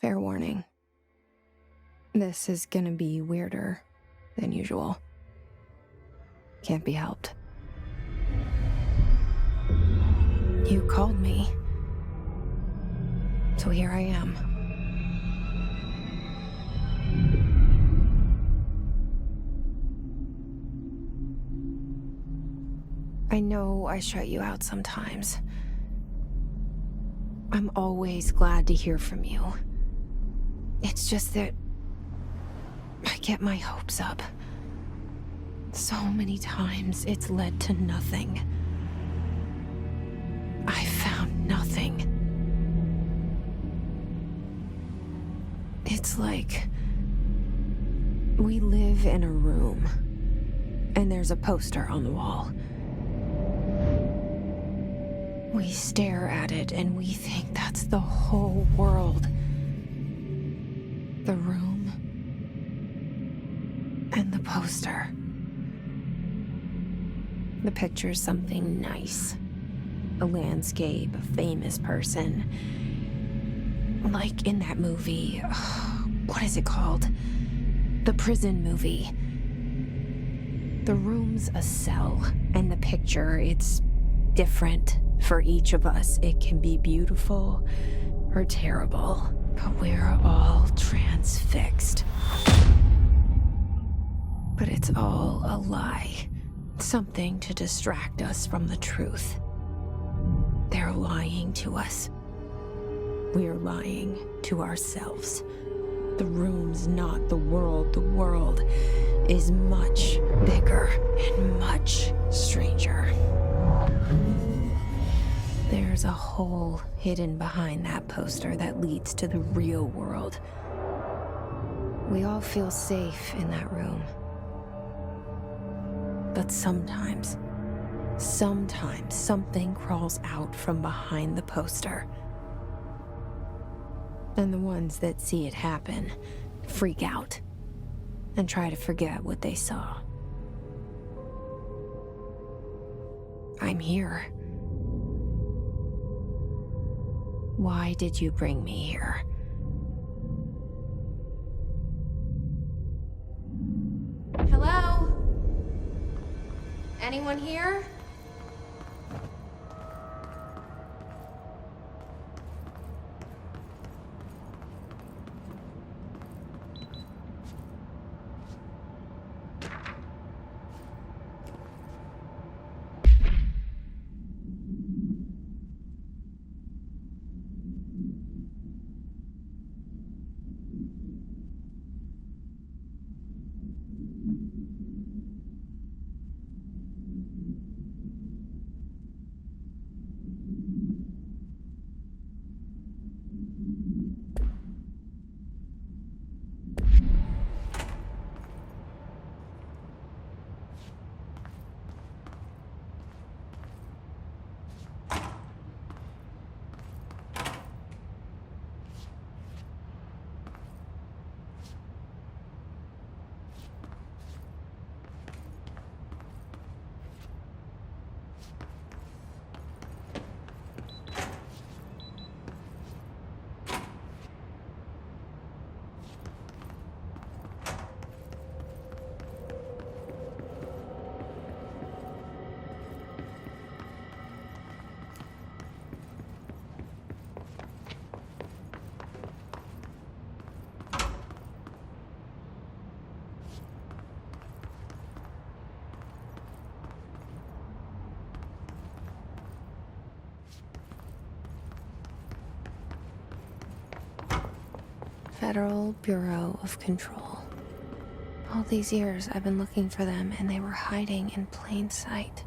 Fair warning. This is gonna be weirder than usual. Can't be helped. You called me. So here I am. I know I shut you out sometimes. I'm always glad to hear from you. It's just that I get my hopes up. So many times it's led to nothing. I found nothing. It's like we live in a room, and there's a poster on the wall. We stare at it and we think that's the whole world. The room and the poster. The picture's something nice. A landscape, a famous person. Like in that movie, what is it called? The prison movie. The room's a cell, and the picture, it's different for each of us. It can be beautiful or terrible, but we're all transfixed. But it's all a lie. Something to distract us from the truth. They're lying to us. We're lying to ourselves. The room's not the world. The world is much bigger and much stranger. There's a hole hidden behind that poster that leads to the real world. We all feel safe in that room. But sometimes something crawls out from behind the poster. And the ones that see it happen freak out and try to forget what they saw. I'm here. Why did you bring me here? Hello? Anyone here? Federal Bureau of Control. All these years I've been looking for them, and they were hiding in plain sight.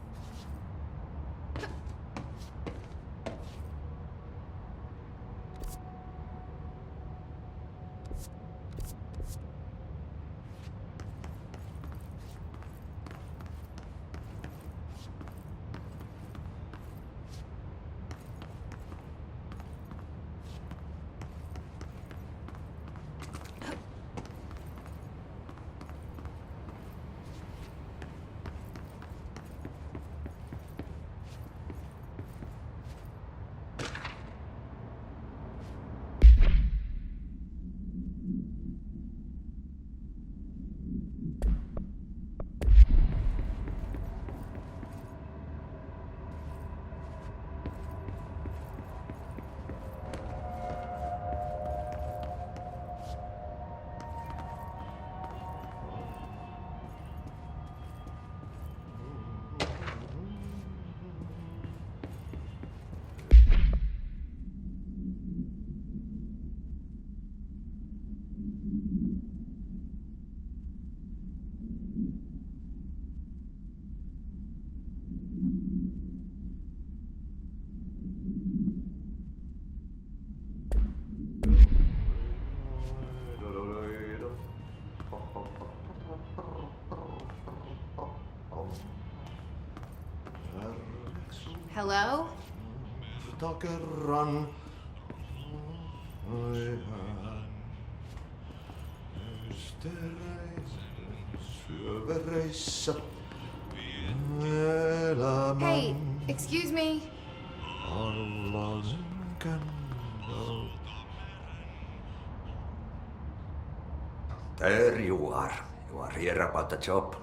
Hello? Takerran. Syövereissä elämän Hey, excuse me. alla synkän. There you are. You are here about the job.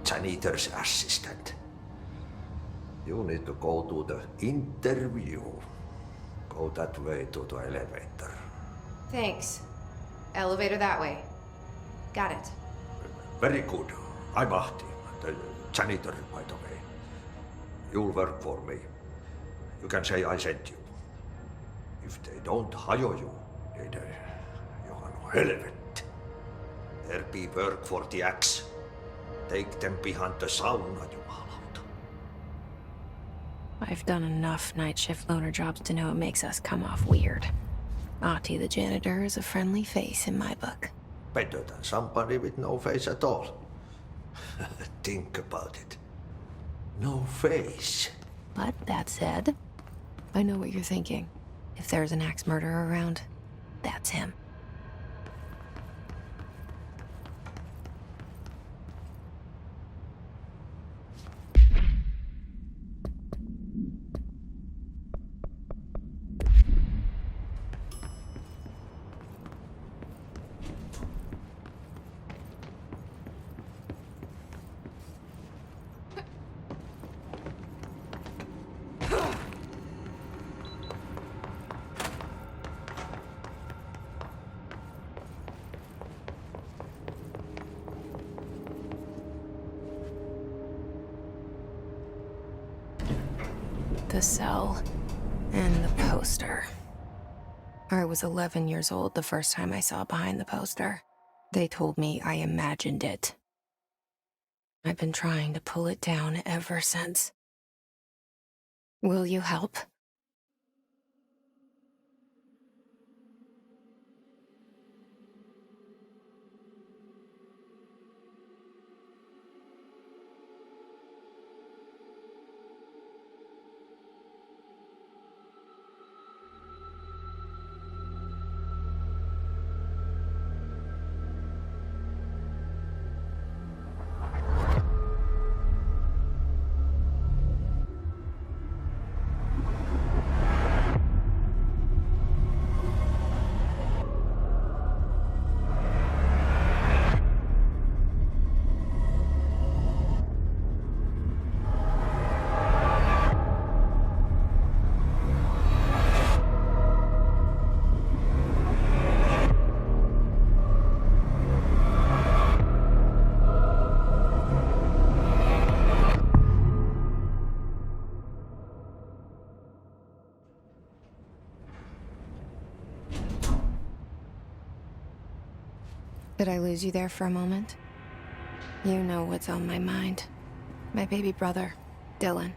Janitor's assistant. You need to go to the interview. Go that way to the elevator. Thanks. Elevator that way. Got it. Very good. I'm Ahti, the janitor, by the way. You'll work for me. You can say I sent you. If they don't hire you, niin Johan on helvet. There be work for the axe. Take them behind the sauna, jumalauta. I've done enough night shift loner jobs to know it makes us come off weird. Ahti the janitor is a friendly face in my book. Better than somebody with no face at all. Think about it. No face. But that said, I know what you're thinking. If there's an axe murderer around, that's him. The cell and the poster. I was 11 years old the first time I saw behind the poster. They told me I imagined it. I've been trying to pull it down ever since. Will you help? Did I lose you there for a moment? You know what's on my mind. My baby brother, Dylan.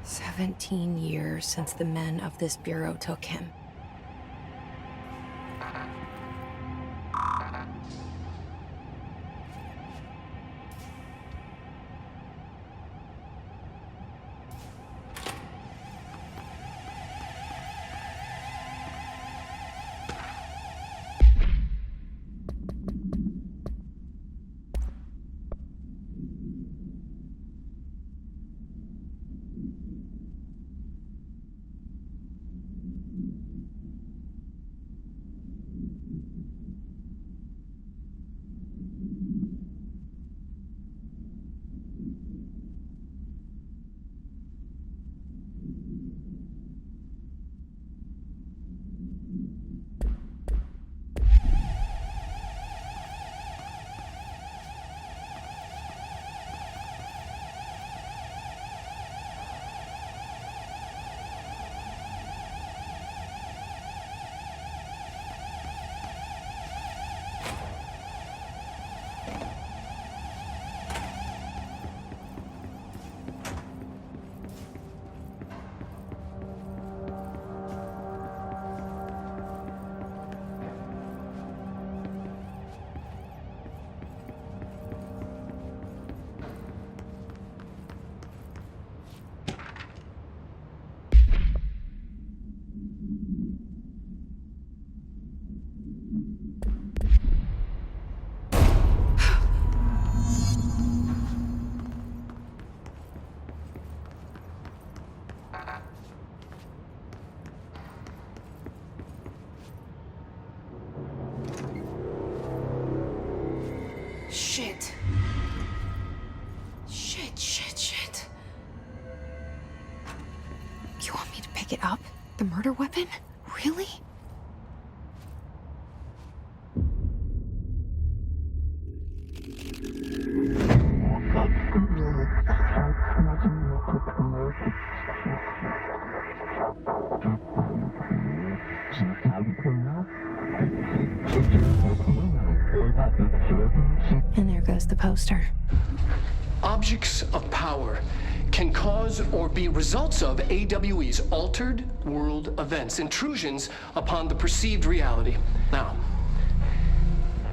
17 years since the men of this bureau took him. pick it up? The murder weapon? Really? And there goes the poster. Objects of power can cause or be results of AWE's altered world events, intrusions upon the perceived reality. Now,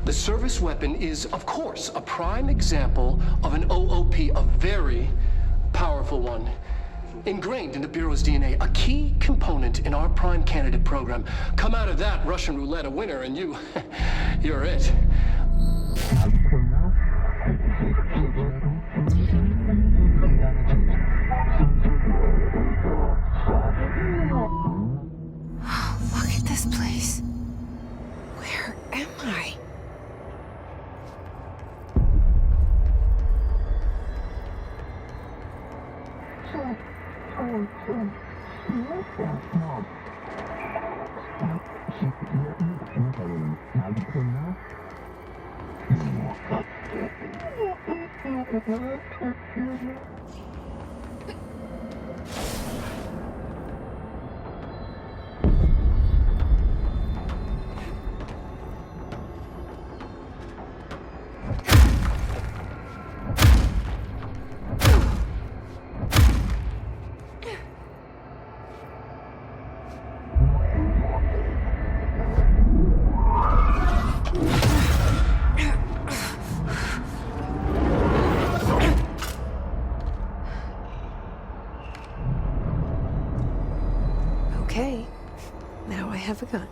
the service weapon is, of course, a prime example of an OOP, a very powerful one. Ingrained in the Bureau's DNA, a key component in our prime candidate program. Come out of that Russian roulette a winner and you're it. Look at this place. Where am I? Okay, now I have a gun.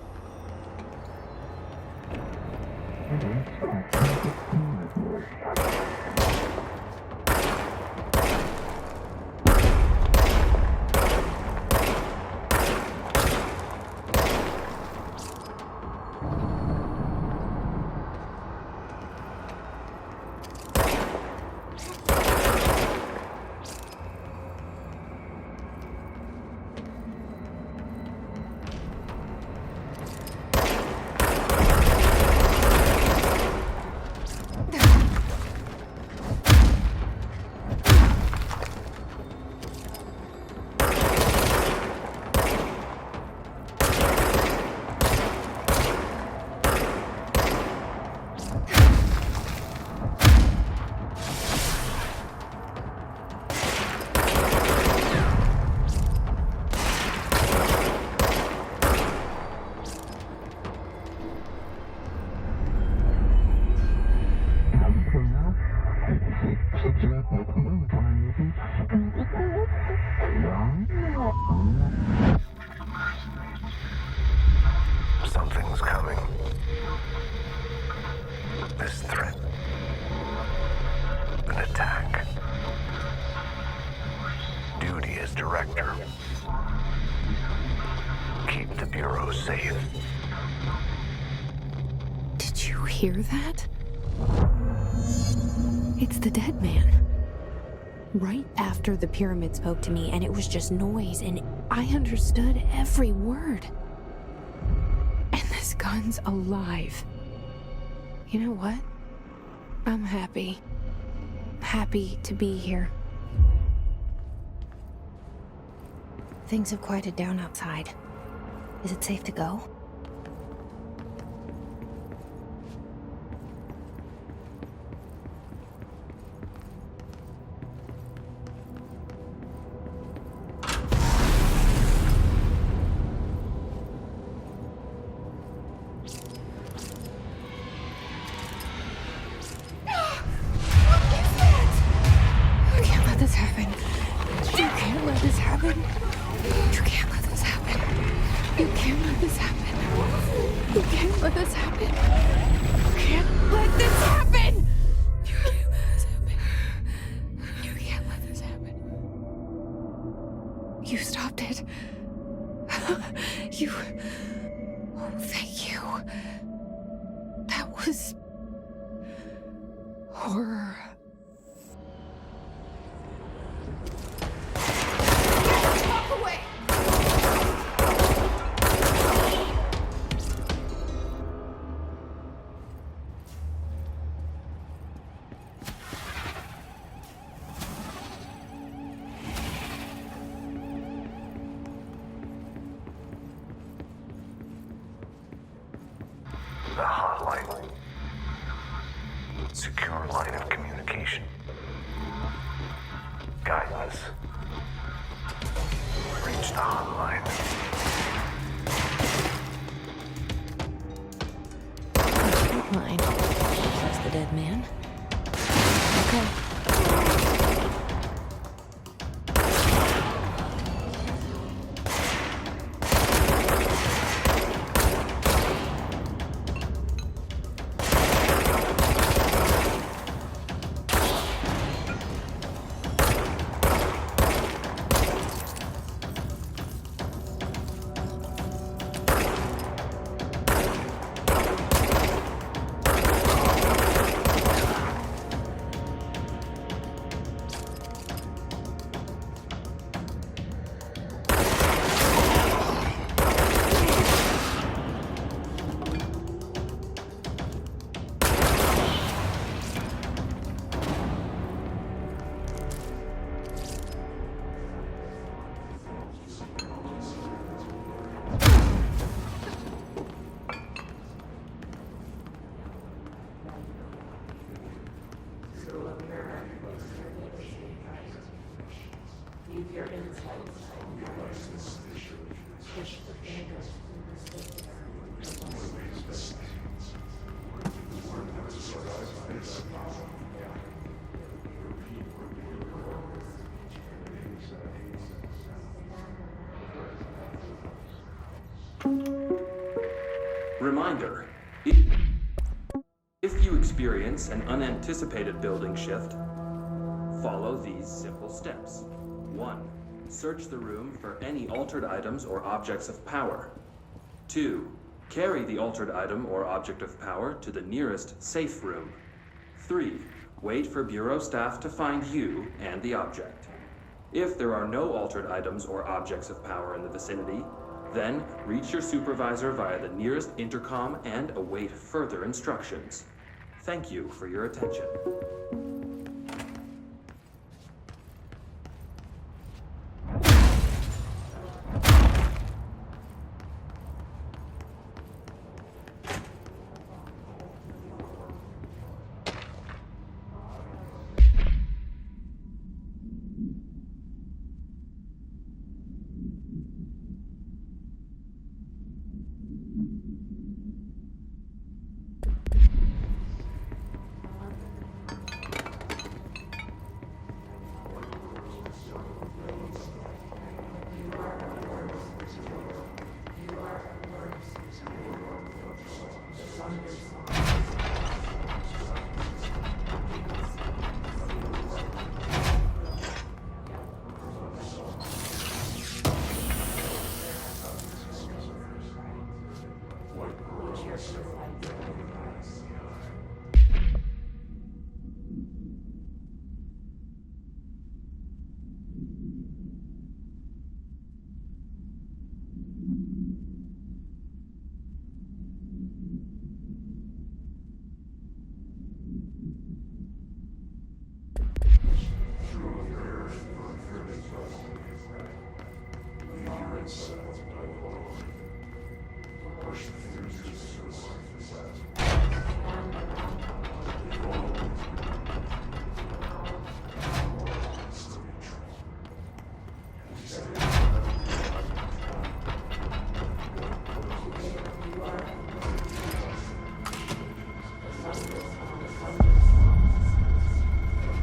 Something's coming. This threat. An attack. Duty as director. Keep the Bureau safe. Did you hear that? It's the dead man. Right after the pyramid spoke to me, and it was just noise, and I understood every word. And this gun's alive. You know what? I'm happy. Happy to be here. Things have quieted down outside. Is it safe to go? You stopped it. You... Oh, thank you. That was... horror. Walk away! light. Secure line of communication. Guidance. Reach the hotline. Mine. That's the dead man. Okay. Reminder, if you experience an unanticipated building shift, follow these simple steps. 1. Search the room for any altered items or objects of power. 2. Carry the altered item or object of power to the nearest safe room. 3. Wait for Bureau staff to find you and the object. If there are no altered items or objects of power in the vicinity, then reach your supervisor via the nearest intercom and await further instructions. Thank you for your attention.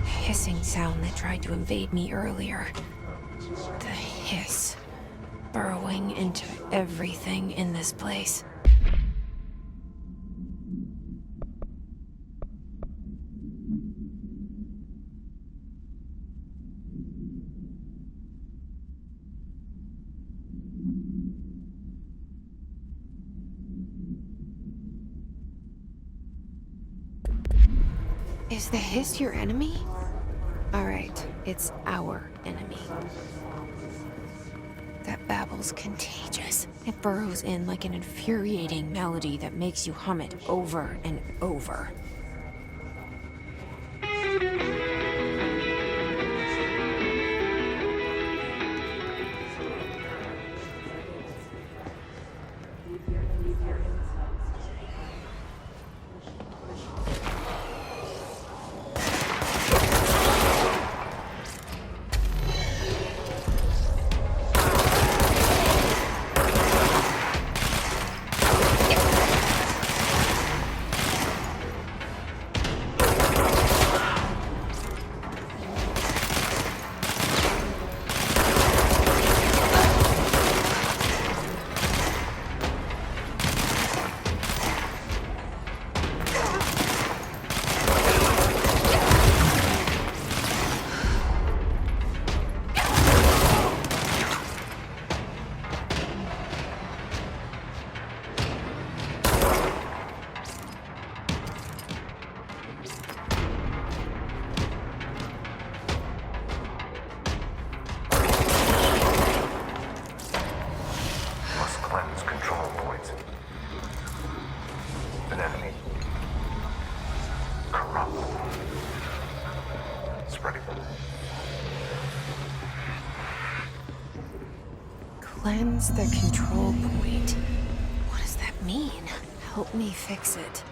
Hissing sound that tried to invade me earlier. The hiss. Burrowing into everything in this place. Is the hiss your enemy? Alright, it's our enemy. That babble's contagious. It burrows in like an infuriating melody that makes you hum it over and over. Cleanse the control point. What does that mean? Help me fix it.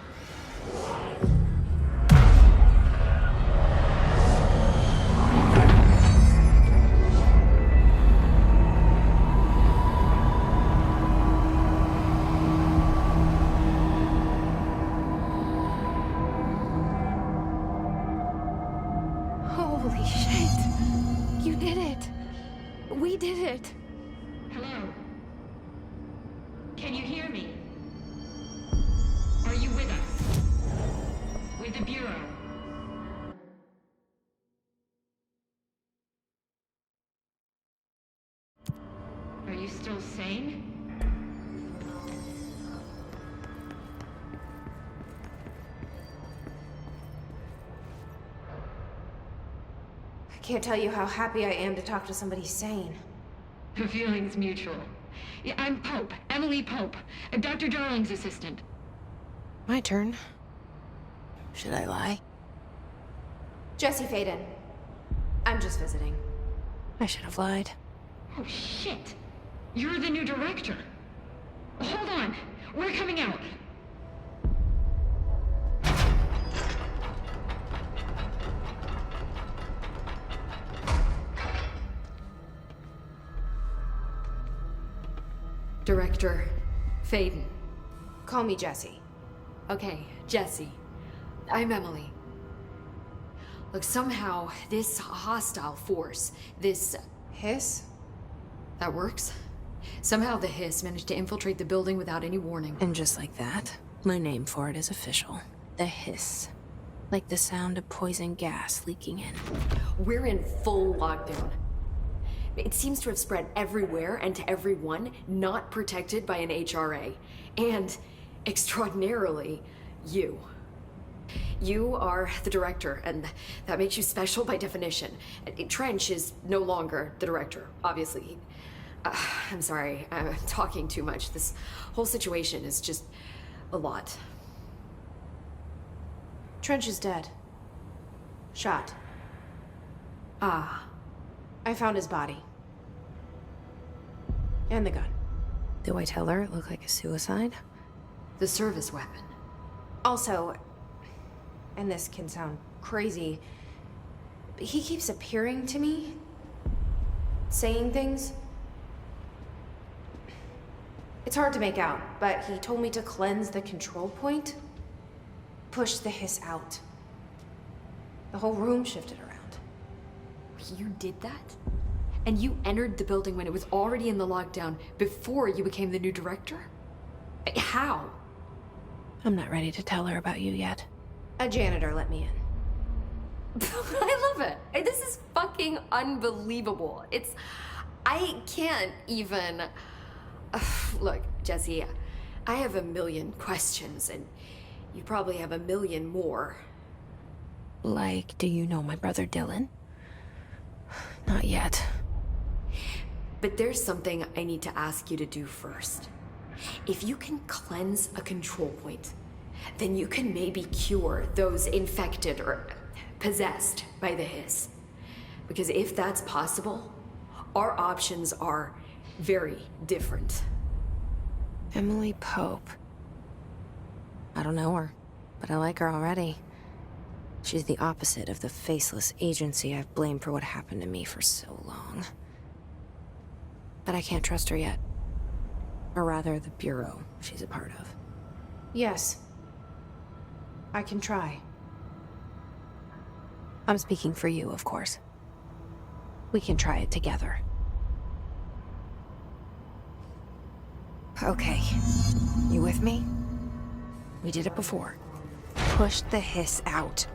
Holy shit! You did it! We did it! Hello? Can you hear me? Are you with us? With the Bureau? Are you still sane? I can't tell you how happy I am to talk to somebody sane. The feeling's mutual. Yeah, I'm Pope, Emily Pope, Dr. Darling's assistant. My turn. Should I lie? Jesse Faden. I'm just visiting. I should have lied. Oh, shit. You're the new director. Hold on. We're coming out. Director Faden. Call me Jesse. Okay, Jesse. I'm Emily. Look, somehow this hostile force, this... Hiss? that works? Somehow the hiss managed to infiltrate the building without any warning. And just like that, my name for it is official. The hiss. Like the sound of poison gas leaking in. We're in full lockdown. It seems to have spread everywhere and to everyone not protected by an HRA. And, extraordinarily, you. You are the director, and that makes you special by definition. Trench is no longer the director, obviously. I'm sorry, I'm talking too much. This whole situation is just a lot. Trench is dead. Shot. Ah. I found his body. And the gun. Do I tell her it looked like a suicide? The service weapon. Also, and this can sound crazy, but he keeps appearing to me, saying things. It's hard to make out, but he told me to cleanse the control point, push the hiss out. The whole room shifted around. You did that? And you entered the building when it was already in the lockdown before you became the new director? How? I'm not ready to tell her about you yet. A janitor let me in. I love it. This is fucking unbelievable. I can't even... Look, Jesse, I have a million questions, and you probably have a million more. Like, do you know my brother Dylan? Not yet. But there's something I need to ask you to do first. If you can cleanse a control point, then you can maybe cure those infected or possessed by the hiss. Because if that's possible, our options are very different. Emily Pope. I don't know her, but I like her already. She's the opposite of the faceless agency I've blamed for what happened to me for so long. But I can't trust her yet. Or rather, the Bureau she's a part of. Yes. I can try. I'm speaking for you, of course. We can try it together. Okay. You with me? We did it before. Push the hiss out.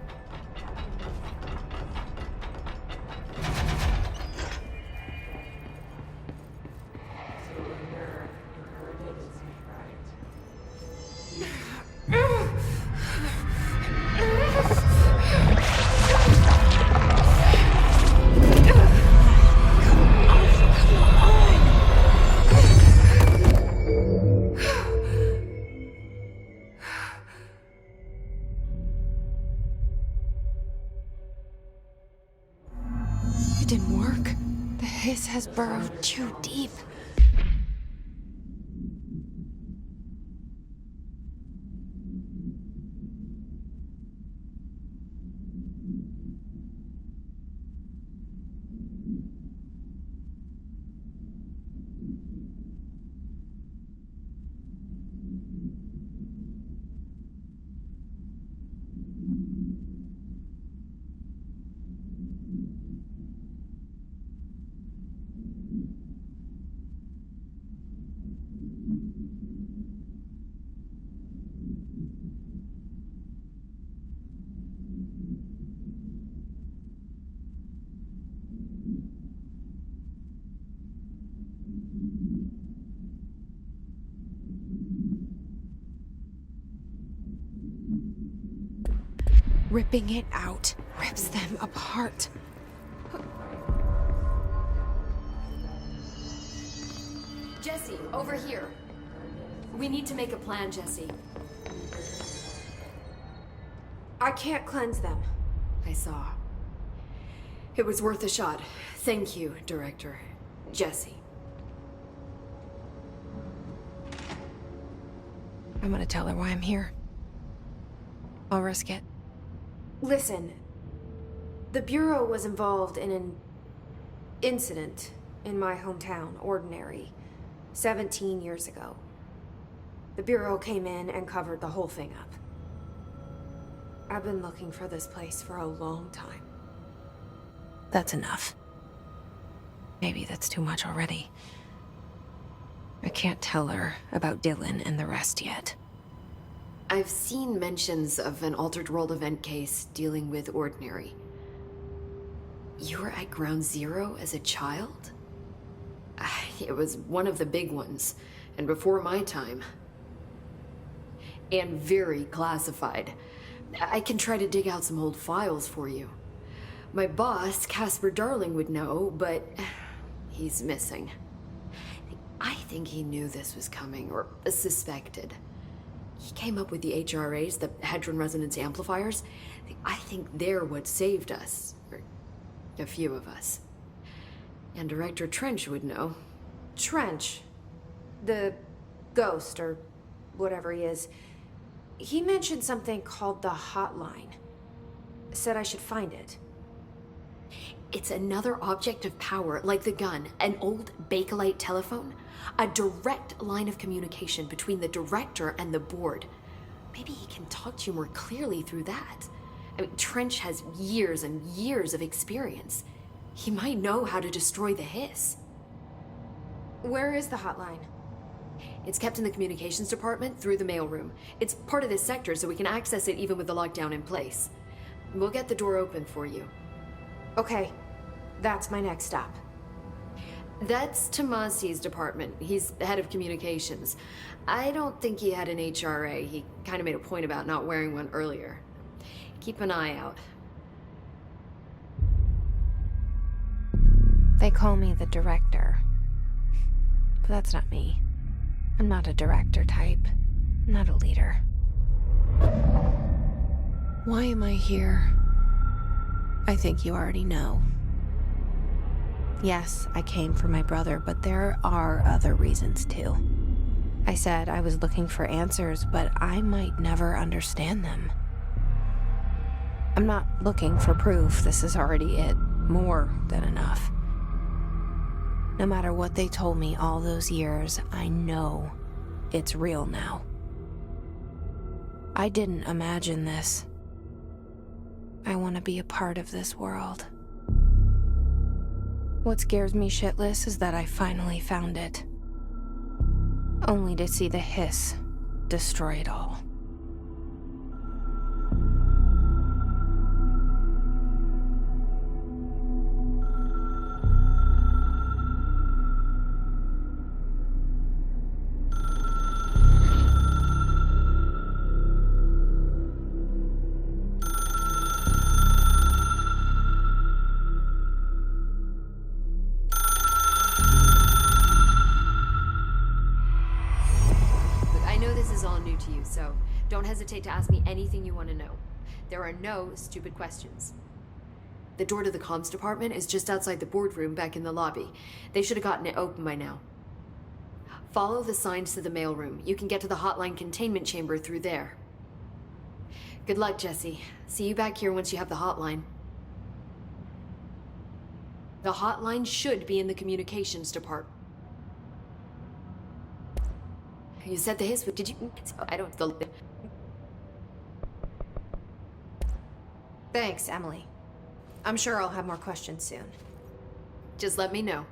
It didn't work. The hiss has burrowed too deep. Ripping it out rips them apart. Jesse, over here. We need to make a plan, Jesse. I can't cleanse them. I saw. It was worth a shot. Thank you, Director. Jesse. I'm gonna tell her why I'm here. I'll risk it. Listen, the Bureau was involved in an incident in my hometown, Ordinary, 17 years ago. The Bureau came in and covered the whole thing up. I've been looking for this place for a long time. That's enough. Maybe that's too much already. I can't tell her about Dylan and the rest yet. I've seen mentions of an Altered World event case dealing with Ordinary. You were at Ground Zero as a child? It was one of the big ones, and before my time. And very classified. I can try to dig out some old files for you. My boss, Casper Darling, would know, but he's missing. I think he knew this was coming, or suspected. He came up with the HRAs, the Hadron Resonance Amplifiers. I think they're what saved us. Or a few of us. And Director Trench would know. Trench, the ghost, or whatever he is, he mentioned something called the hotline. Said I should find it. It's another object of power, like the gun, an old Bakelite telephone. A direct line of communication between the director and the board. Maybe he can talk to you more clearly through that. I mean, Trench has years and years of experience. He might know how to destroy the hiss. Where is the hotline? It's kept in the communications department through the mailroom. It's part of this sector, so we can access it even with the lockdown in place. We'll get the door open for you. Okay, that's my next stop. That's Tomasi's department. He's the head of communications. I don't think he had an HRA. He kind of made a point about not wearing one earlier. Keep an eye out. They call me the director. But that's not me. I'm not a director type. I'm not a leader. Why am I here? I think you already know. Yes, I came for my brother, but there are other reasons too. I said I was looking for answers, but I might never understand them. I'm not looking for proof. This is already it. More than enough. No matter what they told me all those years, I know it's real now. I didn't imagine this. I want to be a part of this world. What scares me shitless is that I finally found it. Only to see the hiss destroy it all. So don't hesitate to ask me anything you want to know. There are no stupid questions. The door to the comms department is just outside the boardroom back in the lobby. They should have gotten it open by now. Follow the signs to the mailroom. You can get to the hotline containment chamber through there. Good luck, Jesse. See you back here once you have the hotline. The hotline should be in the communications department. You said the hiss, did you? I don't... Thanks, Emily. I'm sure I'll have more questions soon. Just let me know.